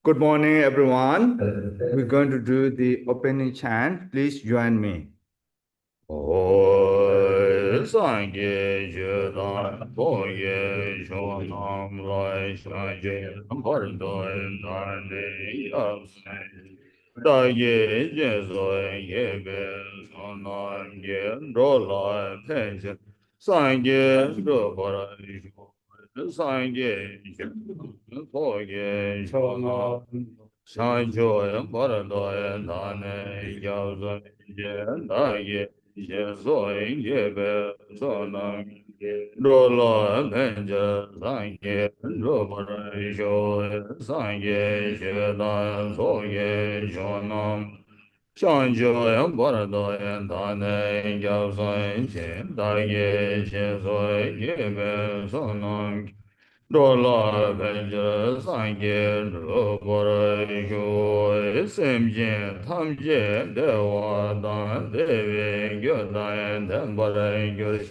Good morning, everyone. We're going to do the opening chant. Please join me. Sangye Judan, Boye, Shonam, Lai, Shangye, Pardoy, Nande, Yasne, Daye, Jesoy, Yebe, Sonan, Ye, Rola, Pension, Sangye, Robara, Sangye, Boye, Shonam, Shangye, Pardoy, Nane, Yasne, Daye, soy yebe sonam ro lo penja sangye ro para sho sangye shedan soye shonam shangjo yan para do yan tane gyal soy chen da ye she soy yebe sonam Dola Benja Sangye Rupara Shu Simjin Tamje Dewa Dan Devi Gyodan Dambara Gyuri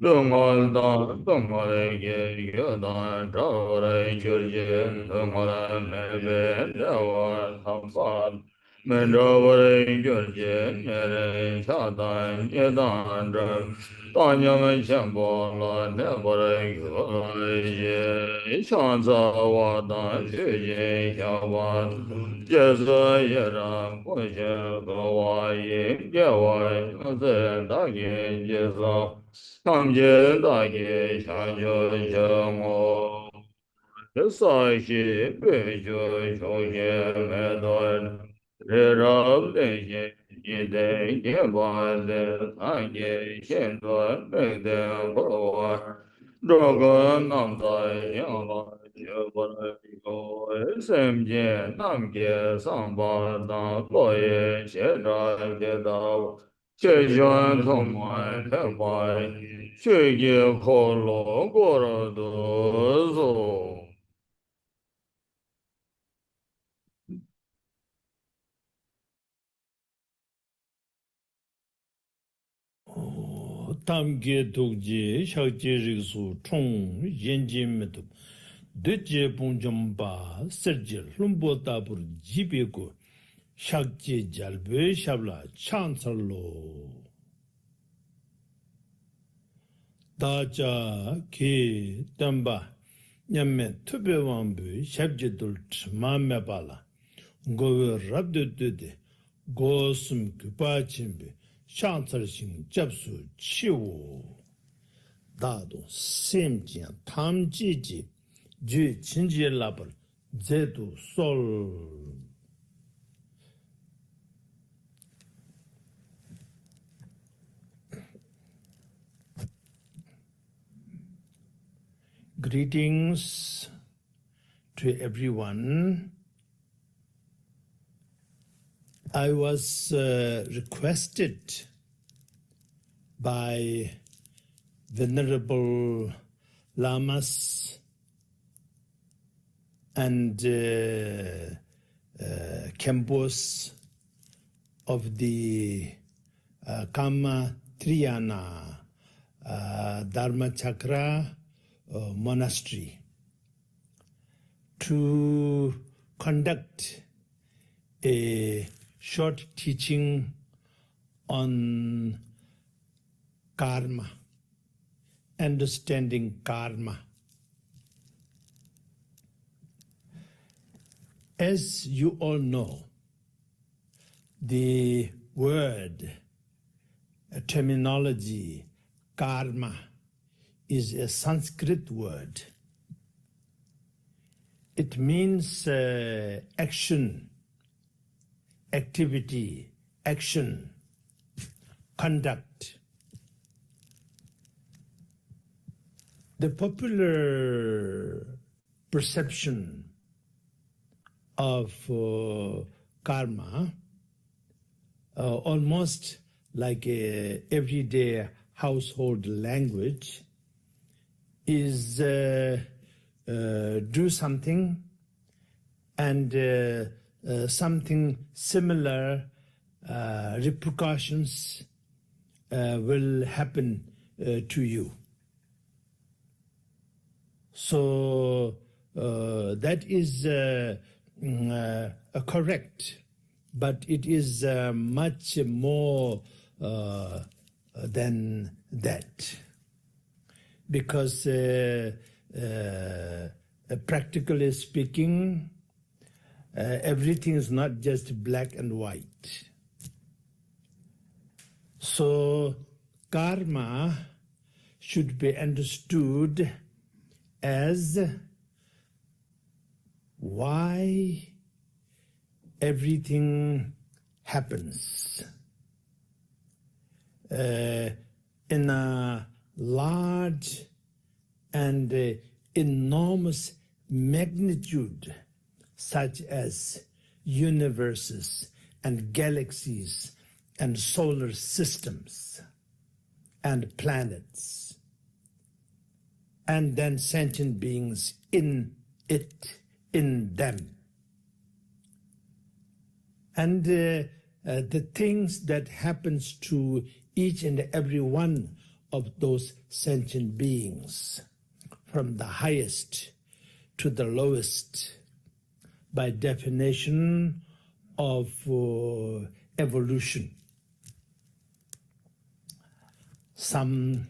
Dungal Dan Dungal Ge Gyodan Dravara Gyurje Dungal Mebe Dewa Samsad Mendravara Gyurje Mere Shadan Yedan Drav Danyam Shambhala Nebara Shanza Wadan Shuje Yawan Jeza Yara Kusha Gawayi Gyawai Maze Dagi Jeza Tamje Dagi Shanjo Shango Sashi Pecho Shoye Medon Rirab Deje Yide Yebade Anye Shendo Mede Bawa Droga Namda Yama Yabara Go Semje Namge Samba Da Loye Shedra Gedao Chejuan Tomai Pepai Shege Kolo Gorodo Zo tamge dokje shakje riksu chung yenje metup deje pongjamba serje lumbo tabur jibe ko shakje jalbe shabla chansarlo daja ke tamba nyamme tube wambu shabje dul tmame bala gowe rabde dede gosum kupachimbe 샹철싱 접수 치우 다도 셈지야 탐지지 주 진지엘라벌 제도 솔 Greetings to everyone. I was requested by Venerable Lamas and Kempos of the Kama Triyana Dharma Chakra monastery to conduct a short teaching on karma, understanding karma. As you all know, the word, terminology, karma, is a Sanskrit word. It means action, activity, action, conduct. The popular perception of karma, almost like a everyday household language, is do something and something similar repercussions will happen to you. So that is correct, but it is much more than that. Because practically speaking, everything is not just black and white. So karma should be understood as why everything happens. In a large and enormous magnitude, such as universes and galaxies and solar systems and planets, and then sentient beings in it, in them. And the things that happens to each and every one of those sentient beings, from the highest to the lowest, by definition of evolution. Some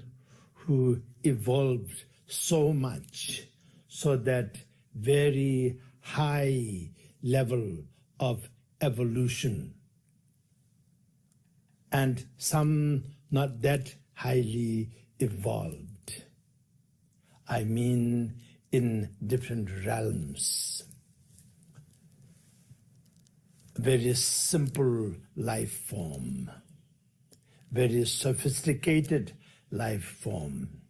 who evolved so much so that very high level of evolution, and some not that highly evolved. I mean in different realms. Very simple life form, very sophisticated life form,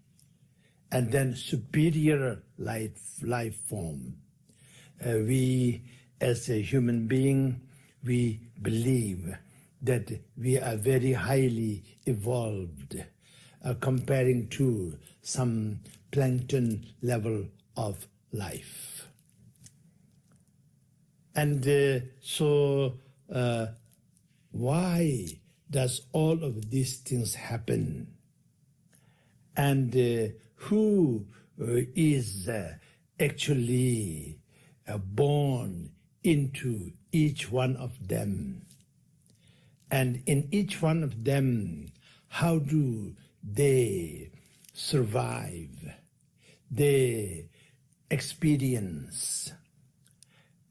and then superior life form. We, as a human being, we believe that we are very highly evolved, comparing to some plankton level of life. And so why does all of these things happen? And who is actually born into each one of them? And in each one of them, how do they survive? They experience,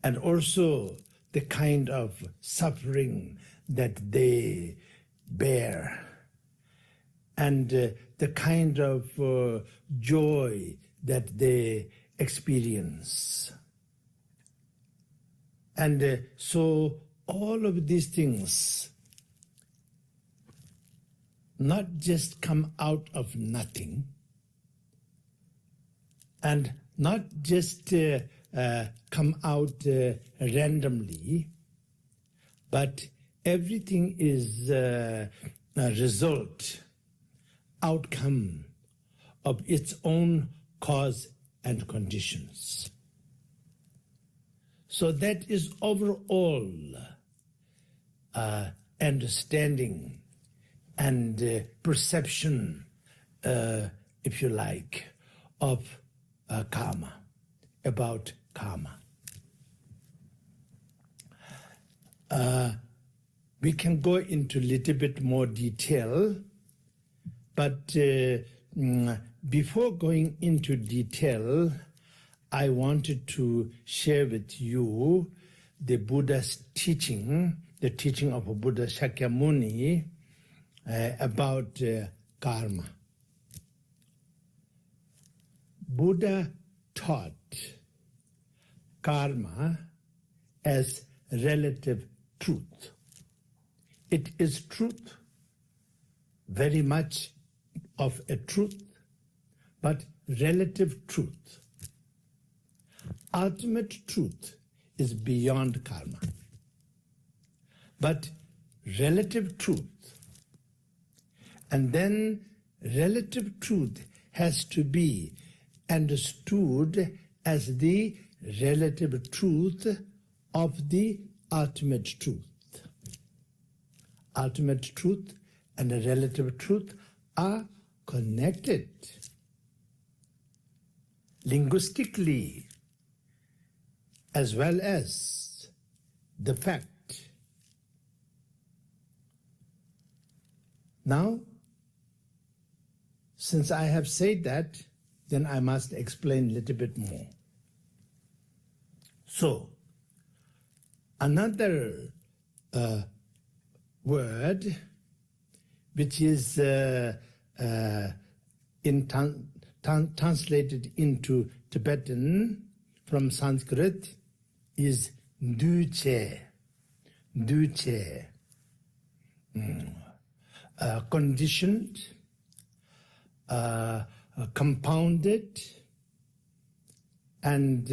and also the kind of suffering that they bear, and the kind of joy that they experience. And so all of these things not just come out of nothing, and not just come out randomly, but everything is a result, outcome of its own cause and conditions. So that is overall understanding and perception, if you like, of karma, about karma. We can go into a little bit more detail, but before going into detail, I wanted to share with you the Buddha's teaching, the teaching of Buddha Shakyamuni about karma. Buddha taught karma as relative truth. It is truth, very much of a truth, but relative truth. Ultimate truth is beyond karma. But relative truth, and then relative truth has to be understood as the relative truth of the ultimate truth. Ultimate truth and the relative truth are connected. Linguistically, as well as the fact. Now, since I have said that, then I must explain a little bit more. So, another word which is translated into Tibetan from Sanskrit is duche. Duche. Conditioned, compounded, and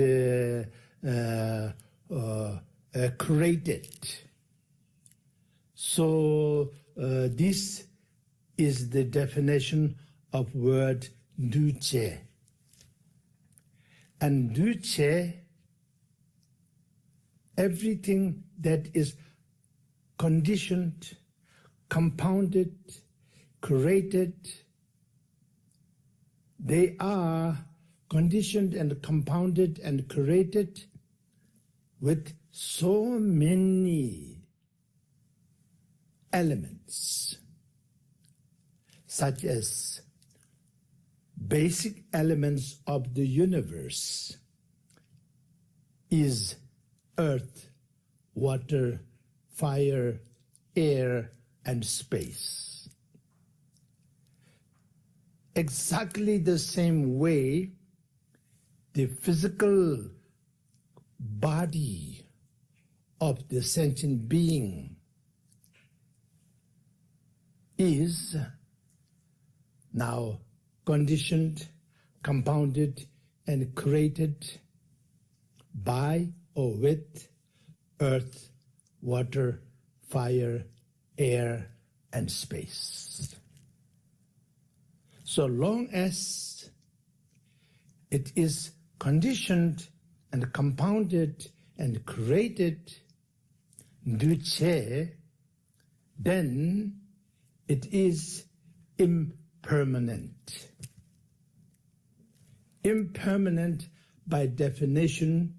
created. So this is the definition of word duche. And duche, everything that is conditioned, compounded, created, they are conditioned and compounded and created with so many elements, such as basic elements of the universe is earth, water, fire, air, and space. Exactly the same way, the physical body of the sentient being is now conditioned, compounded, and created by or with earth, water, fire, air, and space. So long as it is conditioned and compounded and created duche, then it is impermanent. Impermanent, by definition,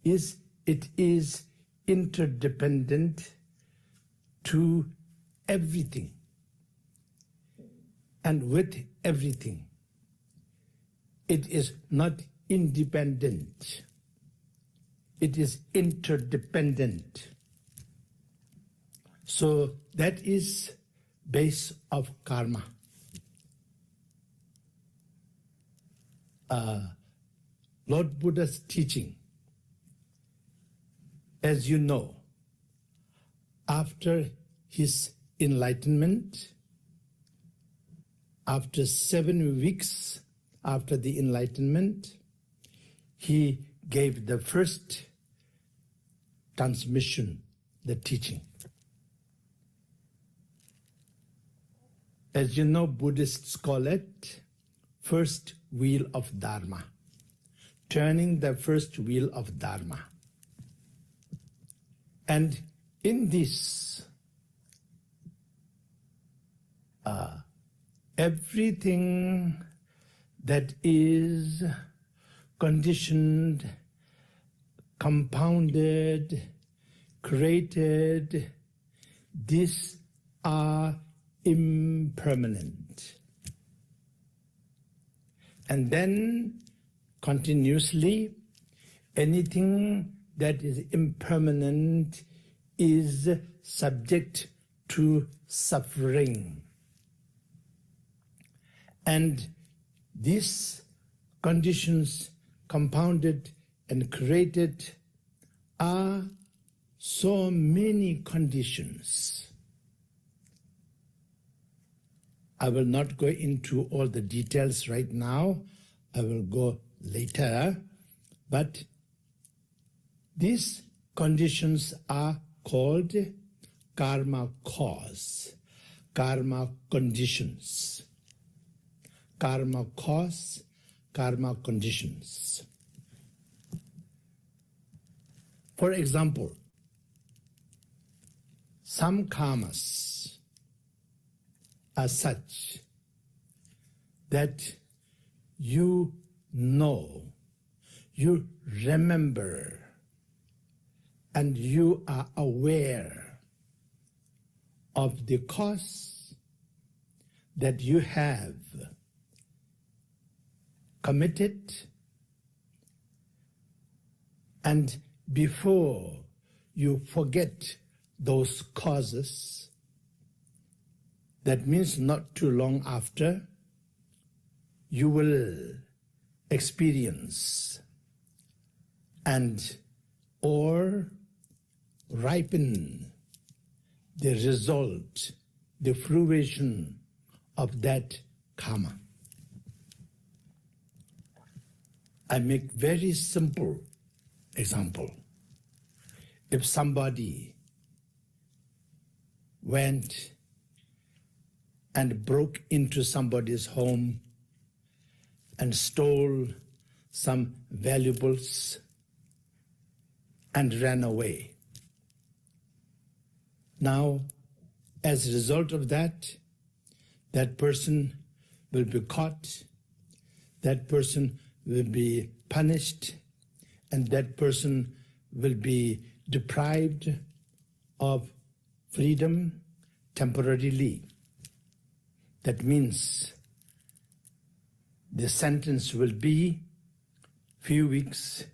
is it is interdependent to everything and with everything. It is not independent. It is interdependent. So that is base of karma. Lord Buddha's teaching, as you know, after his enlightenment, after 7 weeks after the enlightenment, he gave the first transmission, the teaching. As you know, Buddhists call it first wheel of Dharma, turning the first wheel of Dharma. And in this, everything that is conditioned, compounded, created, these are impermanent. And then continuously, anything that is impermanent is subject to suffering. And these conditions, compounded and created, are so many conditions. I will not go into all the details right now. I will go later. But these conditions are called karma cause, karma conditions. Karma cause, karma conditions. For example, some karmas are such that you know, you remember and you are aware of the cause that you have committed, and before you forget those causes, that means not too long after, you will experience and or ripen the result, the fruition of that karma. I make very simple example. If somebody went and broke into somebody's home and stole some valuables and ran away. Now, as a result of that, that person will be caught, that person will be punished, and that person will be deprived of freedom temporarily. That means the sentence will be few weeks,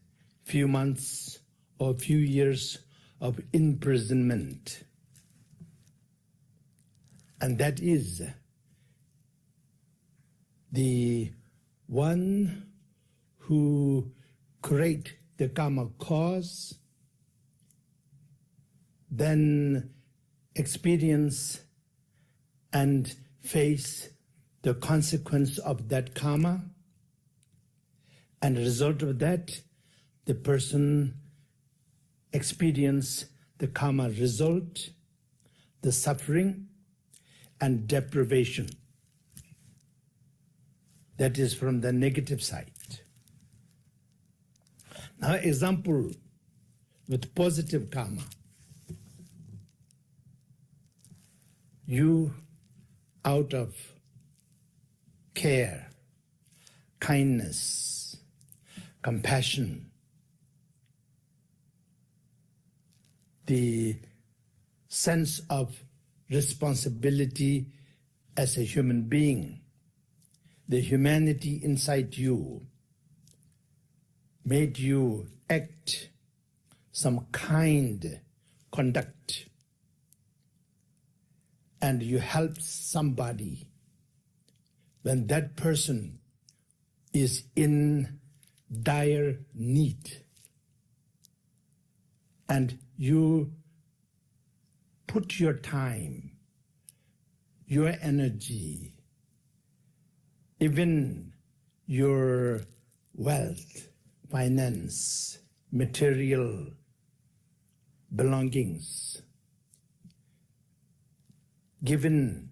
few months, or few years of imprisonment. And that is the one who create the karma cause, then experience and face the consequence of that karma, and as a result of that, the person experience the karma result, the suffering and deprivation. That is from the negative side. Now, example with positive karma. You, out of care, kindness, compassion, the sense of responsibility as a human being, the humanity inside you made you act some kind conduct, and you help somebody when that person is in dire need, and you put your time, your energy, even your wealth, finance, material belongings, given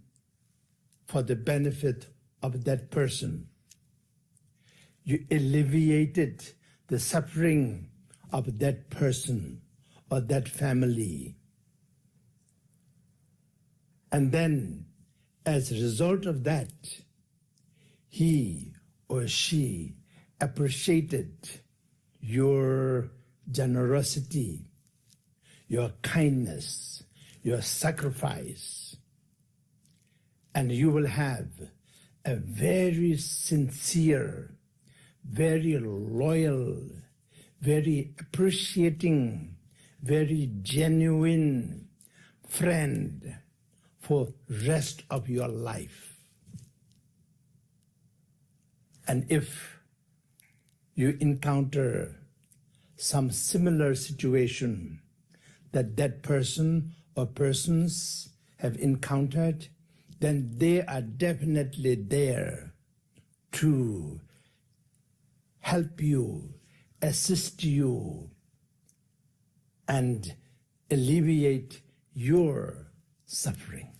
for the benefit of that person. You alleviated the suffering of that person or that family. And then, as a result of that, he or she appreciated your generosity, your kindness, your sacrifice, and you will have a very sincere, very loyal, very appreciating, very genuine friend for rest of your life. And if you encounter some similar situation that that person or persons have encountered, then they are definitely there to help you, assist you, and alleviate your suffering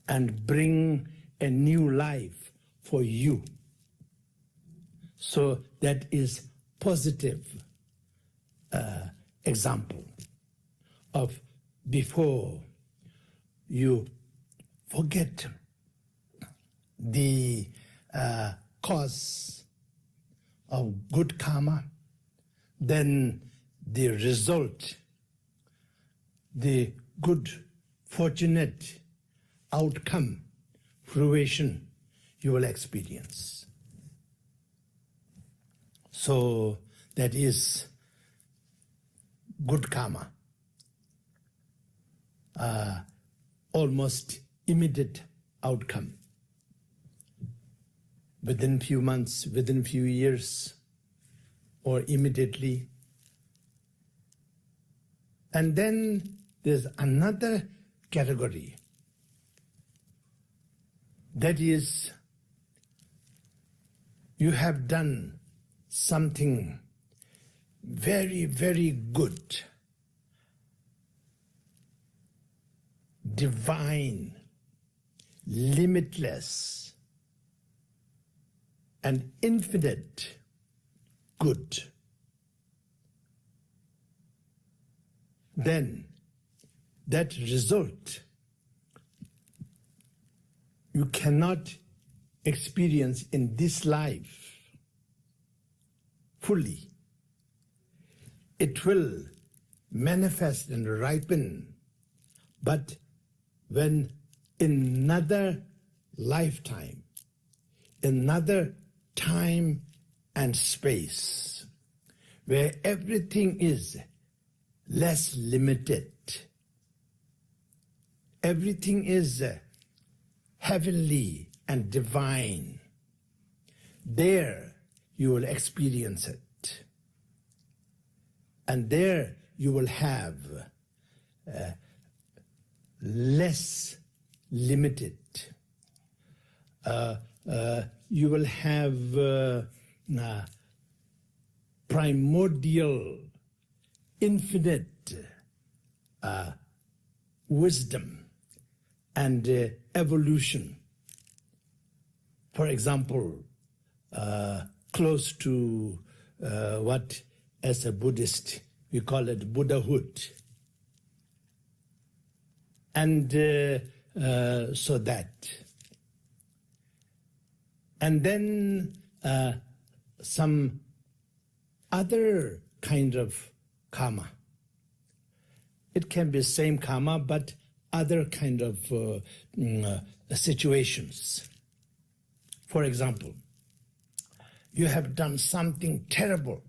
and bring a new life for you. So that is positive example of before you forget the cause of good karma, then the result, the good, fortunate outcome, fruition you will experience. So that is good karma. Almost immediate outcome. Within few months, within few years, or immediately. And then there's another category. That is, you have done something very, very good, divine, limitless, and infinite good. Then that result you cannot experience in this life fully. It will manifest and ripen, but when in another lifetime, another time and space, where everything is less limited, everything is heavenly and divine, there you will experience it. And there you will have less limited. You will have primordial, infinite wisdom and evolution. For example, close to what, as a Buddhist, we call it Buddhahood. And so that. And then some other kind of karma. It can be same karma, but other kind of situations. For example, you have done something terrible,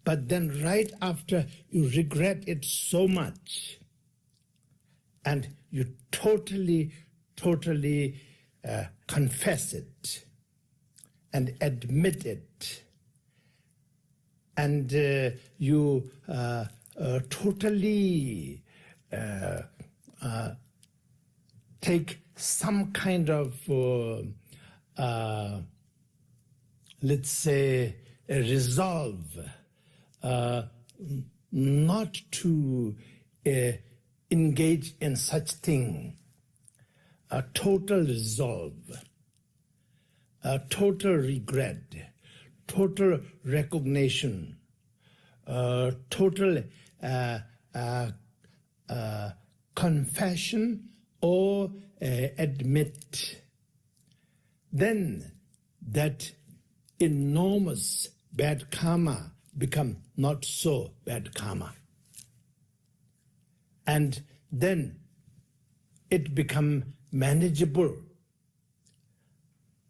but then right after you regret it so much, and you totally confess it and admit it, and you totally take some kind of, let's say, a resolve not to engage in such thing, a total resolve, a total regret, total recognition, total confession or admit, then that enormous bad karma become not so bad karma. And then it become manageable.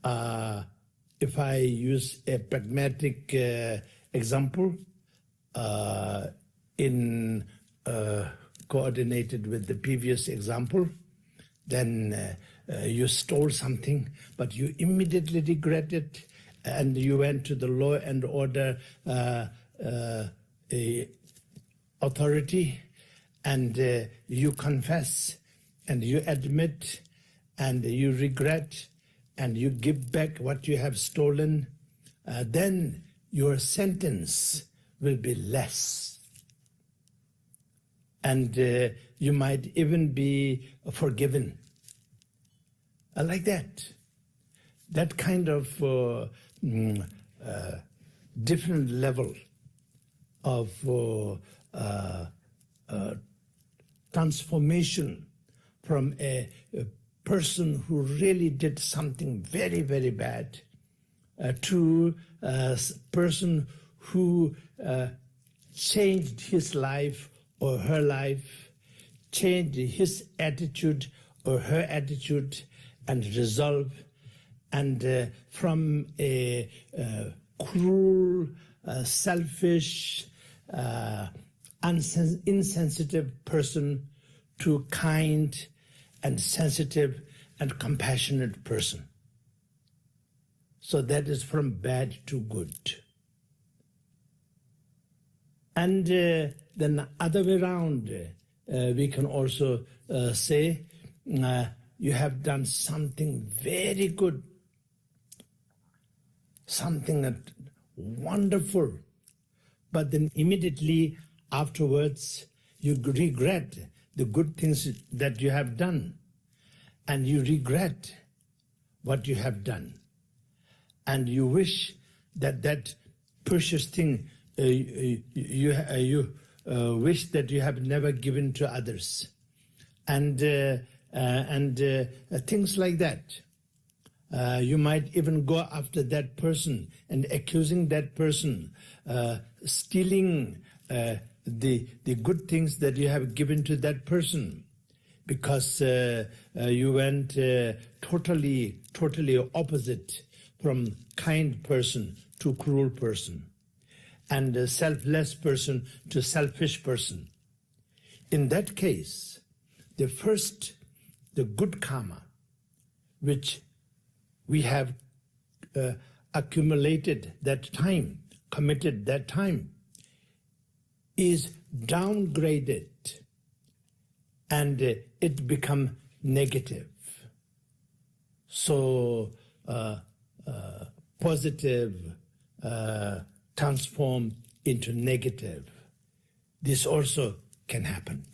If I use a pragmatic example, coordinated with the previous example, then you stole something, but you immediately regret it, and you went to the law and order authority, and you confess, and you admit, and you regret, and you give back what you have stolen, then your sentence will be less. And you might even be forgiven. Like that. That kind of different level of transformation from a person who really did something very, very bad to a person who changed his life or her life, changed his attitude or her attitude, and resolve, and from a cruel, selfish, insensitive person to kind and sensitive and compassionate person. So that is from bad to good. And then the other way around, we can also say, you have done something very good, something wonderful, but then immediately afterwards you regret the good things that you have done, and you regret what you have done, and you wish that that precious thing you wish that you have never given to others, and things like that. You might even go after that person and accusing that person, stealing the good things that you have given to that person, because you went totally opposite from kind person to cruel person, and a selfless person to selfish person. In that case, the good karma, which we have accumulated that time, committed that time, is downgraded, and it become negative. So positive transform into negative. This also can happen.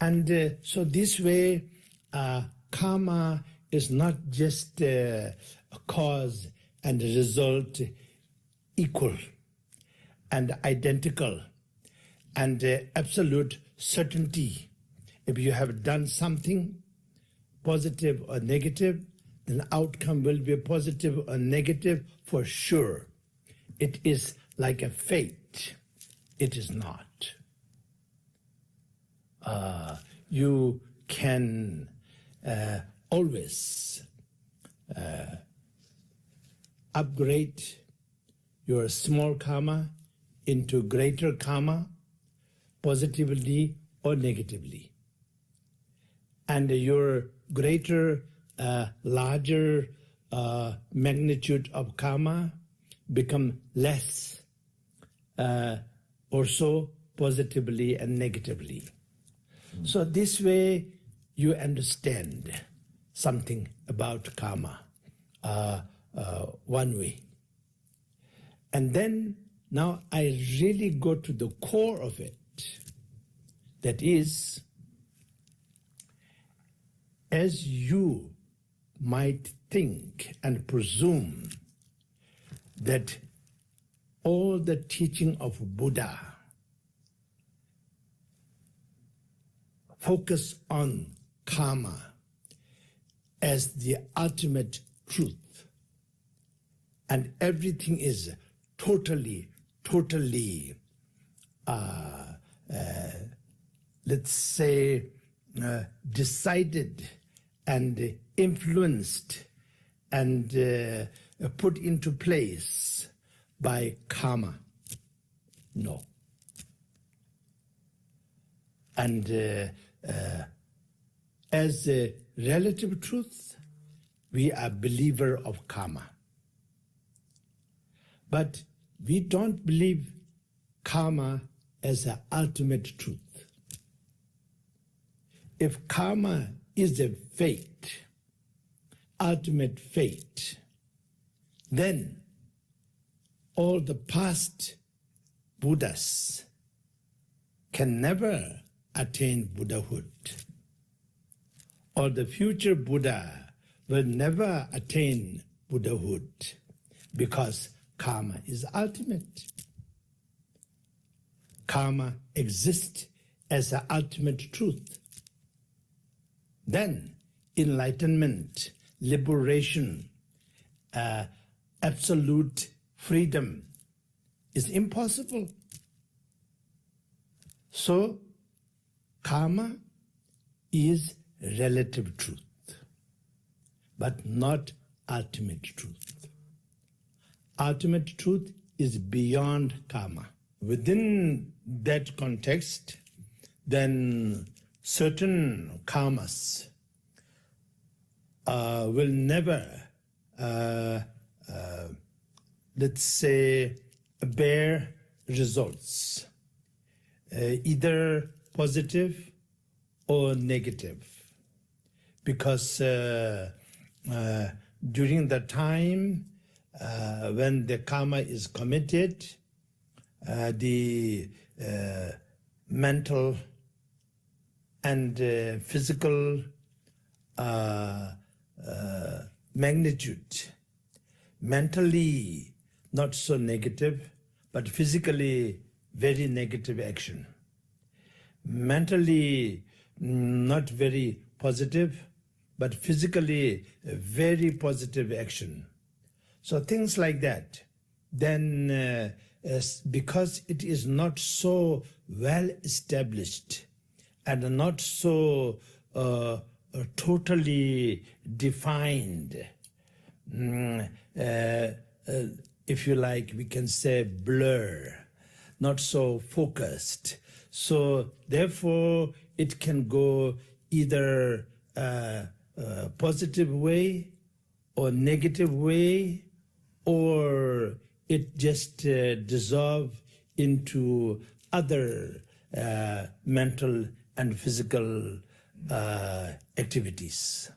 And so this way, karma is not just a cause and a result equal and identical and absolute certainty. If you have done something positive or negative, then the outcome will be positive or negative for sure. It is like a fate. It is not. You can always upgrade your small karma into greater karma, positively or negatively. And your greater, larger magnitude of karma become less, or so positively and negatively. So this way you understand something about karma, one way. And then now I really go to the core of it. That is, as you might think and presume that all the teaching of Buddha focus on karma as the ultimate truth, and everything is totally, let's say, decided and influenced and put into place by karma. No. And as a relative truth, we are believer of karma. But we don't believe karma as the ultimate truth. If karma is a fate, ultimate fate, then all the past Buddhas can never attain Buddhahood, or the future Buddha will never attain Buddhahood, because karma is ultimate. Karma exists as the ultimate truth. Then enlightenment, liberation, absolute freedom is impossible. So, karma is relative truth, but not ultimate truth. Ultimate truth is beyond karma. Within that context, then certain karmas will never, let's say, bear results, either positive or negative, because during the time when the karma is committed, the mental and physical magnitude, mentally not so negative, but physically very negative action. Mentally not very positive, but physically very positive action. So things like that. Then because it is not so well established and not so totally defined, if you like, we can say blur, not so focused. So therefore, it can go either positive way or negative way, or it just dissolve into other mental and physical activities.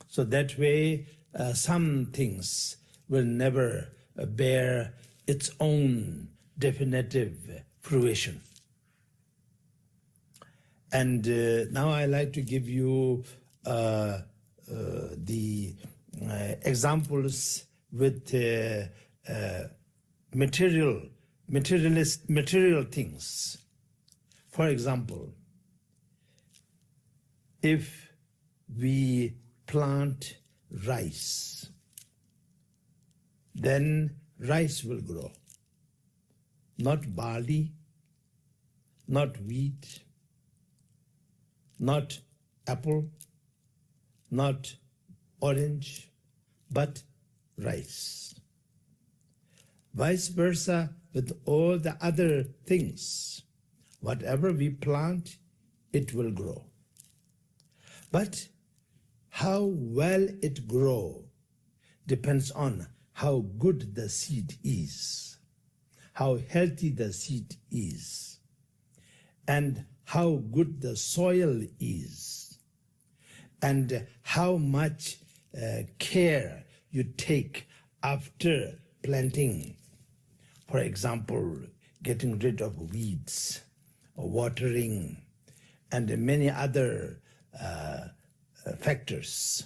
So that way, some things will never bear its own definitive fruition. And now I like to give you the examples with material things. For example, if we plant rice, then rice will grow. Not barley, not wheat, not apple, not orange, but rice. Vice versa with all the other things. Whatever we plant, it will grow. But how well it grows depends on how good the seed is, how healthy the seed is, and how good the soil is, and how much care you take after planting. For example, getting rid of weeds, or watering, and many other factors.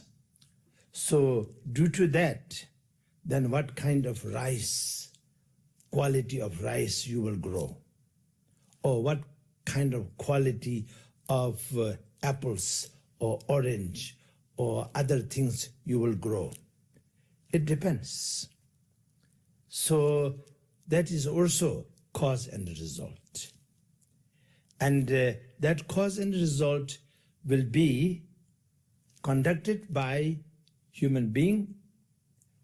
So due to that, then what kind of rice, quality of rice you will grow, or what kind of quality of apples or orange or other things you will grow. It depends. So that is also cause and result. And that cause and result will be conducted by human being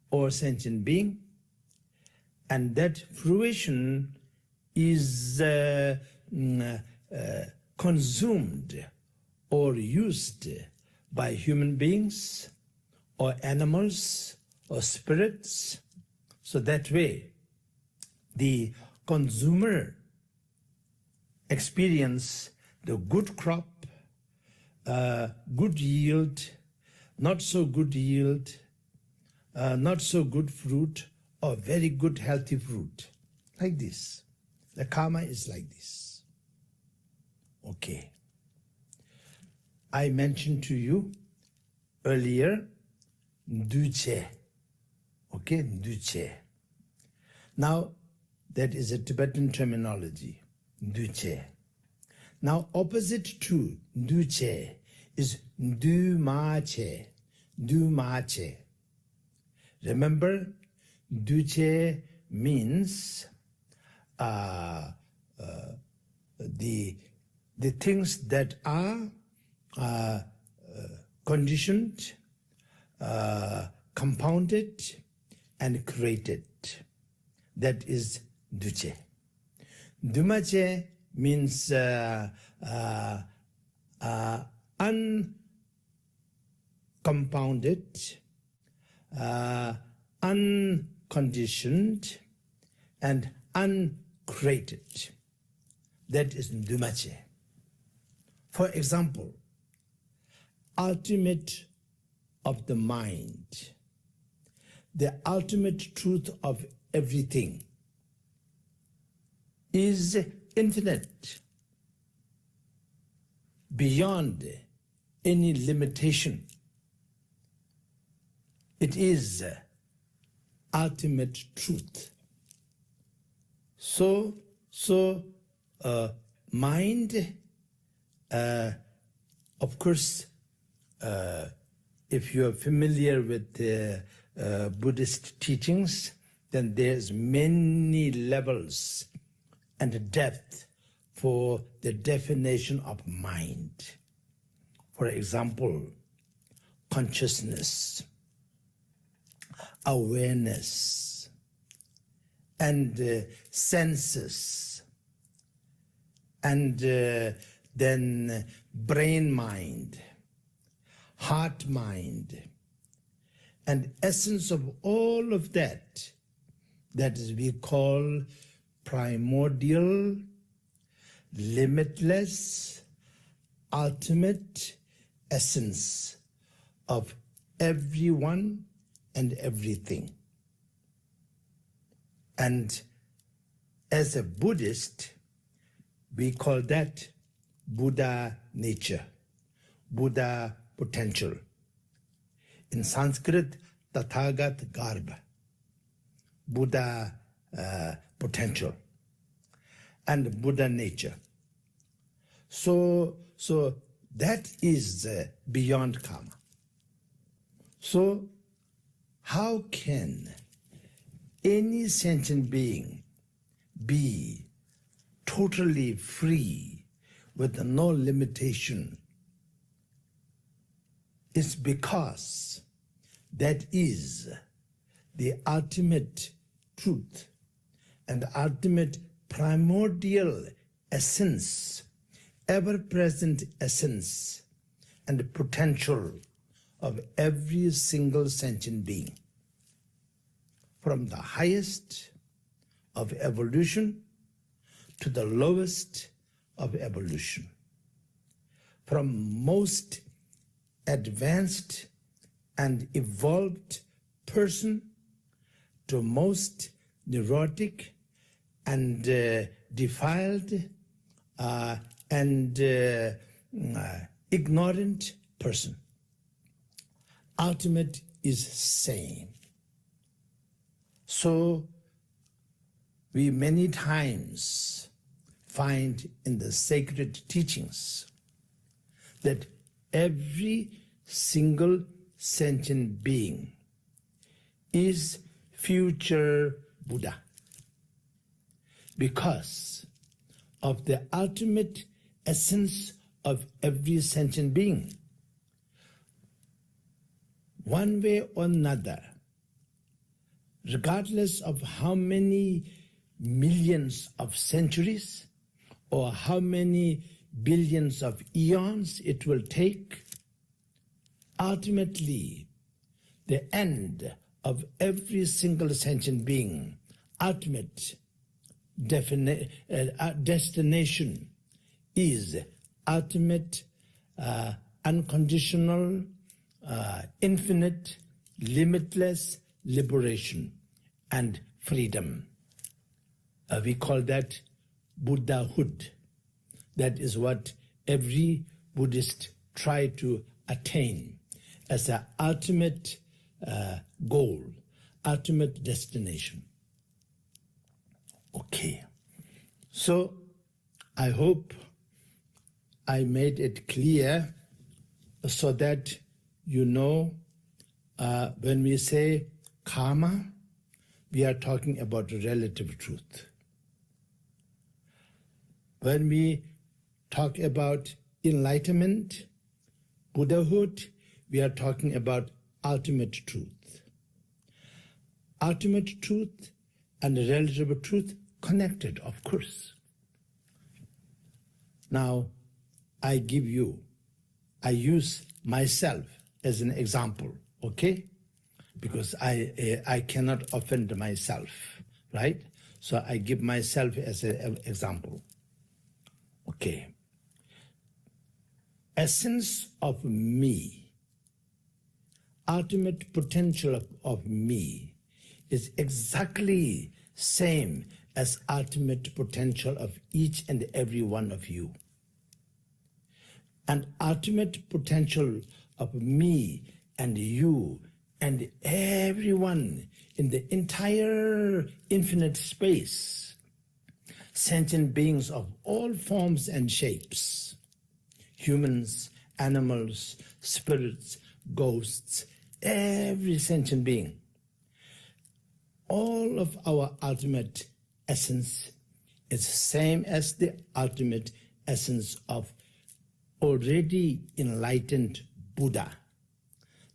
or sentient being, and that fruition is consumed or used by human beings or animals or spirits. So that way, the consumer experience the good crop, good yield, not so good yield, not so good fruit, or very good healthy fruit. Like this. The karma is like this. Okay. I mentioned to you earlier, duche. Okay, duche. Now, that is a Tibetan terminology, duche. Now, opposite to duche is dumache, dumache. Remember, duche means the the things that are conditioned, compounded, and created. That is duche. Dumache means uncompounded, unconditioned, and uncreated. That is dumache. For example, ultimate of the mind, the ultimate truth of everything is infinite, beyond any limitation. It is ultimate truth. So mind, of course, if you are familiar with the Buddhist teachings, then there's many levels and depth for the definition of mind. For example, consciousness, awareness, and senses, and then brain mind, heart mind, and essence of all of that, that is we call primordial, limitless, ultimate essence of everyone and everything. And as a Buddhist, we call that Buddha nature, Buddha potential. In Sanskrit, Tathagat Garbha, Buddha potential, and Buddha nature. So that is beyond karma. So how can any sentient being be totally free with no limitation? It's because that is the ultimate truth and ultimate primordial essence, ever-present essence and potential of every single sentient being. From the highest of evolution to the lowest of evolution. From most advanced and evolved person to most neurotic and defiled and ignorant person. Ultimate is same. So we many times find in the sacred teachings that every single sentient being is future Buddha because of the ultimate essence of every sentient being. One way or another, regardless of how many millions of centuries or how many billions of eons it will take, ultimately, the end of every single sentient being, ultimate destination is ultimate, unconditional, infinite, limitless liberation and freedom. We call that Buddhahood. That is what every Buddhist tries to attain as an ultimate goal, ultimate destination. Okay, so I hope I made it clear so that you know when we say karma, we are talking about relative truth. When we talk about enlightenment, Buddhahood, we are talking about ultimate truth. Ultimate truth and relative truth connected, of course. Now, I use myself as an example, okay? Because I cannot offend myself, right? So I give myself as an example. Okay. Essence of me, ultimate potential of me is exactly same as ultimate potential of each and every one of you. And ultimate potential of me and you and everyone in the entire infinite space, sentient beings of all forms and shapes, humans, animals, spirits, ghosts, every sentient being, all of our ultimate essence is the same as the ultimate essence of already enlightened Buddha,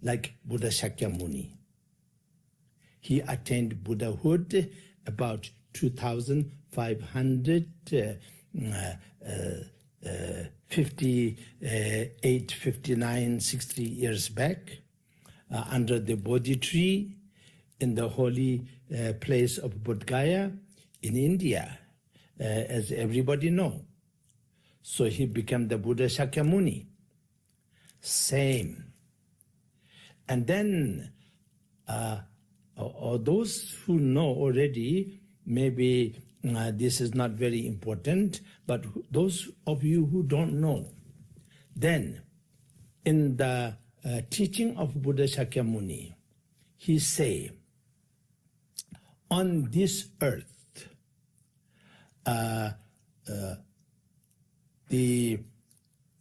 like Buddha Shakyamuni. He attained Buddhahood about 2,558, 59, 60 years back, under the Bodhi tree in the holy place of Bodh Gaya in India, as everybody knows. So he became the Buddha Shakyamuni. Same. And then, or those who know already, maybe this is not very important, but those of you who don't know, then in the teaching of Buddha Shakyamuni, he say, on this earth, the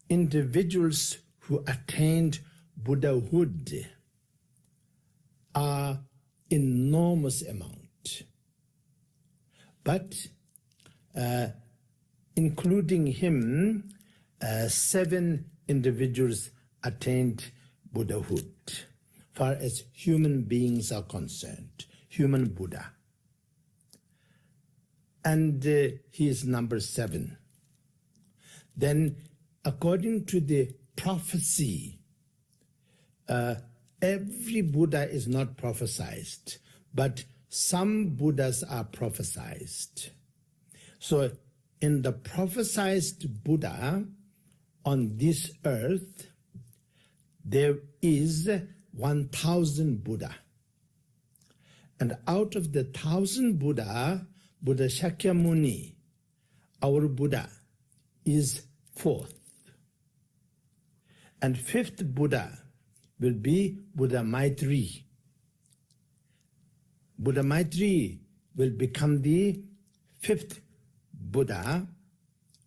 individuals who attained Buddhahood are enormous amount. But including him, 7 individuals attained Buddhahood, far as human beings are concerned, human Buddha. And he is number 7. Then, according to the prophecy, every Buddha is not prophesied, but some Buddhas are prophesied. So, in the prophesied Buddha on this earth, there is 1,000 Buddha. And out of the 1,000 Buddha, Buddha Shakyamuni, our Buddha, is 4th. And 5th Buddha will be Buddha Maitri. Buddha Maitri will become the 5th Buddha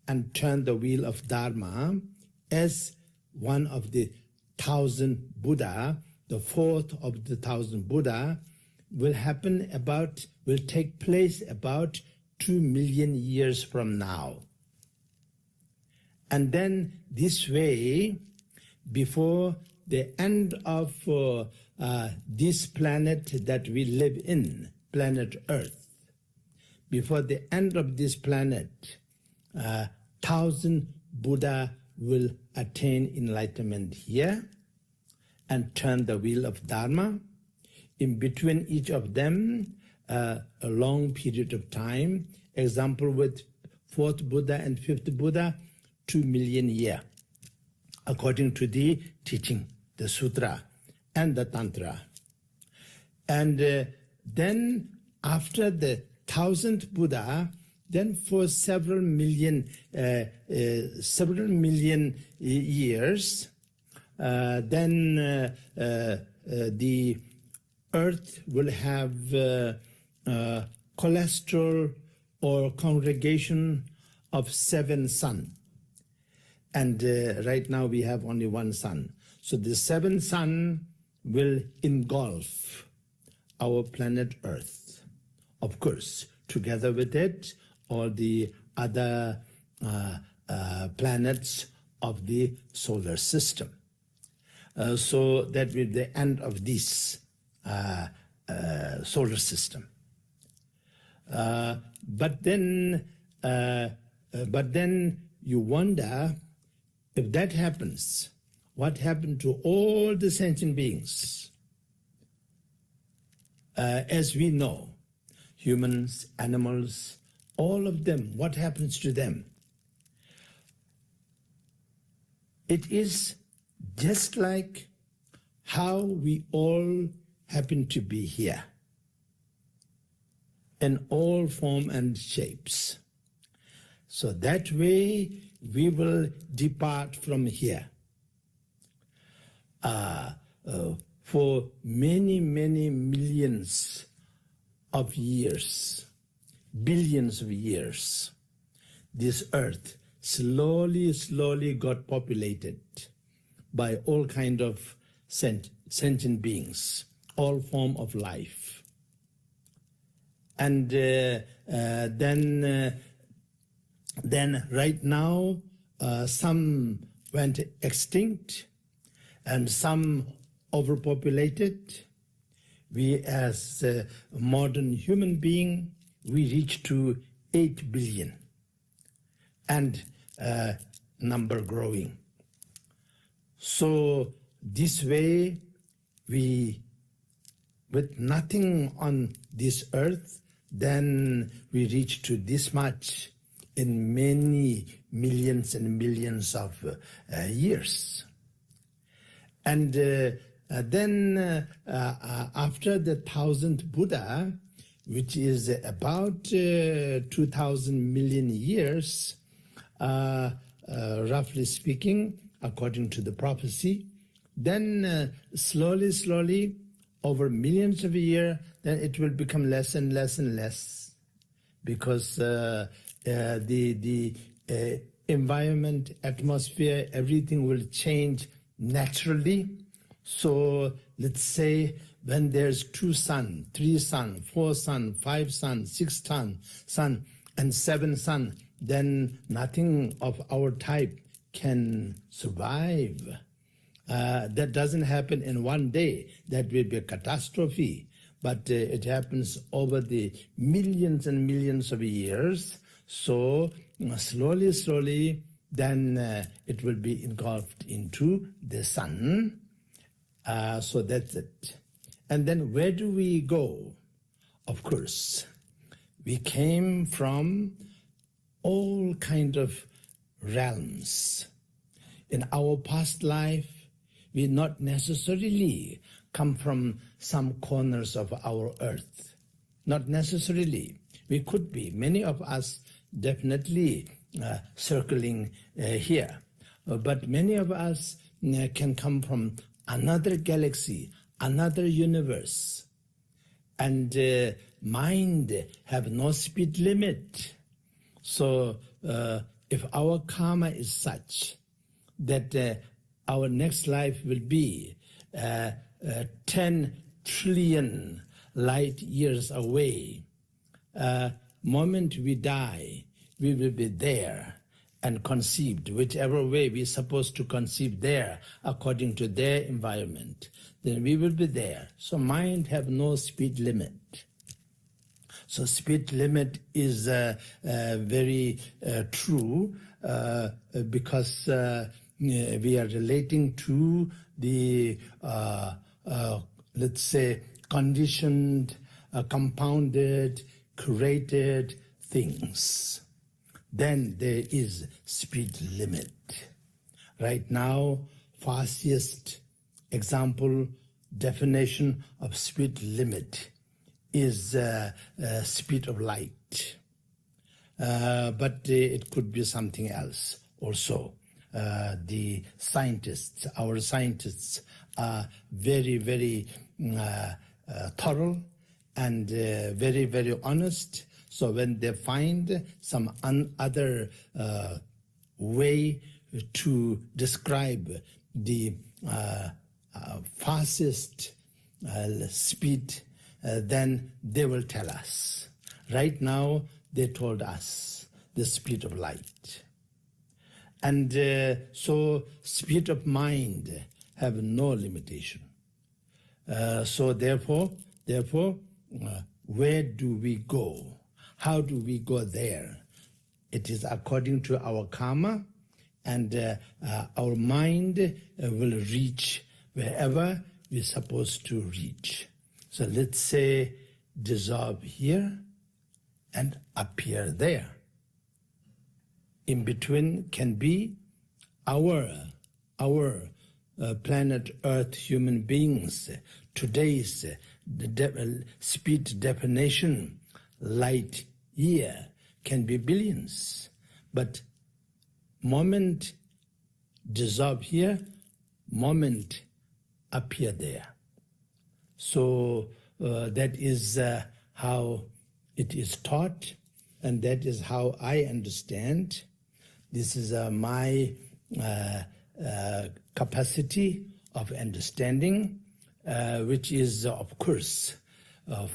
and turn the wheel of Dharma as one of the 1,000 Buddha. The 4th of the 1,000 Buddha will take place about 2 million years from now. And then this way, before the end of this planet that we live in, planet Earth, before the end of this planet, 1,000 Buddha will attain enlightenment here and turn the wheel of Dharma. In between each of them, a long period of time. Example with 4th Buddha and 5th Buddha, 2 million years, according to the teaching, the sutra and the tantra. And then after the 1,000th Buddha, then for several million years, then the earth will have cholesterol or congregation of 7 suns. And right now we have only 1 sun. So the 7 suns will engulf our planet Earth. Of course, together with it, all the other planets of the solar system. So that will be the end of this solar system. But then you wonder, if that happens, what happened to all the sentient beings? As we know, humans, animals, all of them, what happens to them? It is just like how we all happen to be here, in all form and shapes. So that way we will depart from here. For many, many millions of years, billions of years, this earth slowly got populated by all kind of sentient beings, all form of life. And then right now, some went extinct and some overpopulated. We as a modern human being, we reached to 8 billion and number growing. So this way, we, with nothing on this earth, then we reach to this much in many millions and millions of years. And then after the 1000th Buddha, which is about 2000 million years, roughly speaking, according to the prophecy, then slowly, over millions of years, then it will become less and less and less, because the environment, atmosphere, everything will change naturally. So let's say when there's 2 sun, 3 sun, 4 sun, 5 sun, 6 sun, and 7 sun, then nothing of our type can survive. That doesn't happen in one day. That will be a catastrophe. But it happens over the millions and millions of years. So slowly, then it will be engulfed into the sun. So that's it. And then where do we go? Of course, we came from all kind of realms. In our past life, we not necessarily come from some corners of our earth. Not necessarily. We could be. Many of us definitely circling here. But many of us can come from another galaxy, another universe. And mind have no speed limit. So if our karma is such that our next life will be 10 trillion light years away, moment we die, we will be there and conceived, whichever way we're supposed to conceive there, according to their environment, then we will be there. So mind have no speed limit. So speed limit is very true because we are relating to the, let's say, conditioned, compounded, created things. Then there is speed limit. Right now, fastest example, definition of speed limit is speed of light. But it could be something else also. The scientists, our scientists are very, very thorough and very, very honest. So when they find some other way to describe the fastest speed, then they will tell us. Right now, they told us the speed of light. And so speed of mind have no limitation. So therefore, where do we go? How do we go there? It is according to our karma, and our mind will reach wherever we're supposed to reach. So let's say dissolve here and appear there. In between can be our planet Earth human beings. Today's speed definition, light year, can be billions. But moment dissolve here, moment appear there. So that is how it is taught, and that is how I understand. This is my capacity of understanding, which is, of course,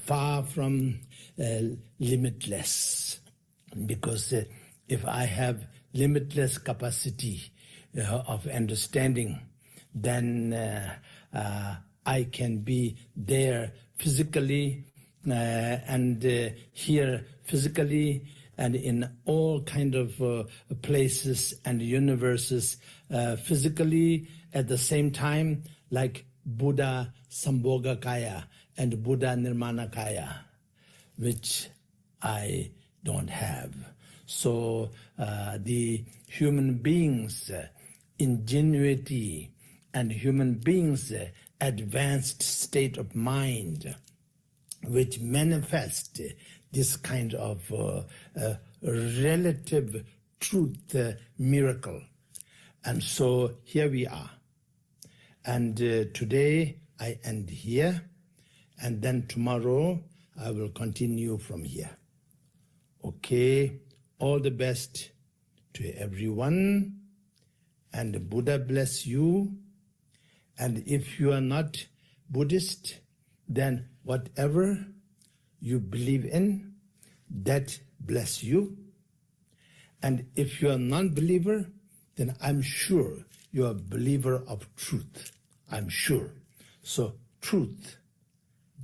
far from limitless. Because if I have limitless capacity of understanding, then I can be there physically and here physically and in all kind of places and universes physically at the same time, like Buddha Sambhogakaya and Buddha Nirmanakaya, which I don't have. So the human beings' ingenuity and human beings' advanced state of mind, which manifest this kind of relative truth miracle. And so here we are. And today I end here, and then tomorrow I will continue from here. Okay, all the best to everyone, and Buddha bless you. And if you are not Buddhist, then whatever you believe in, that bless you. And if you are non-believer, then I'm sure you are a believer of truth. I'm sure. So truth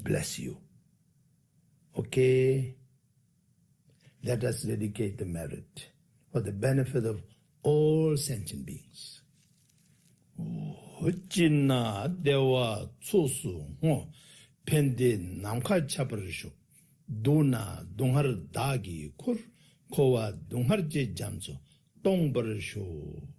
bless you. Okay? Let us dedicate the merit for the benefit of all sentient beings. 어찌나 대와 소수 펜데 남칼 차버르쇼 도나 동하르 다기 콜 코와 동하르제 잠소 똥버르쇼.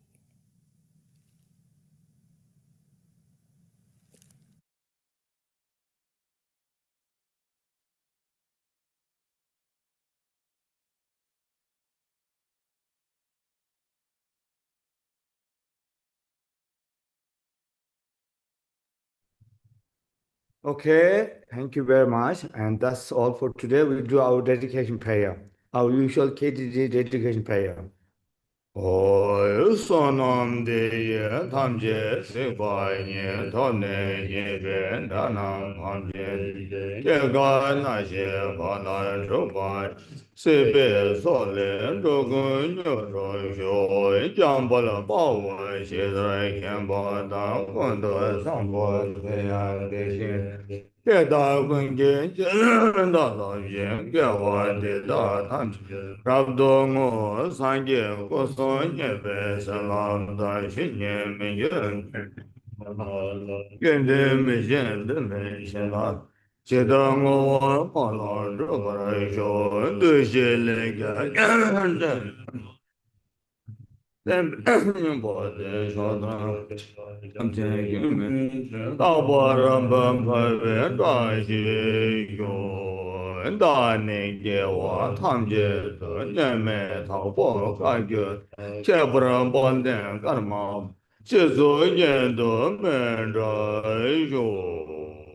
Okay, thank you very much. And that's all for today. We do our dedication prayer, our usual KTD dedication prayer. Sonam de tamje sequoia tone yen danam hamje Jaga nashe bana roba sebe sole dogun yoro jambala bawa shedra kemba da kondo sambo teyan deshin Keda kunge da la yen gewa de da tamje Rabdo ngo sanje koson nyebe salam da shinye me yen Gende me yen de me shenla Cheda ngo wa pala rupara sho Du she le ga Then bo de shodra Amche gyume Tabarambam bhave da shi yo Da ne ge wa tam je de nyame ta bo ka ge Che bram bon den karma Che zo yen de men ra yo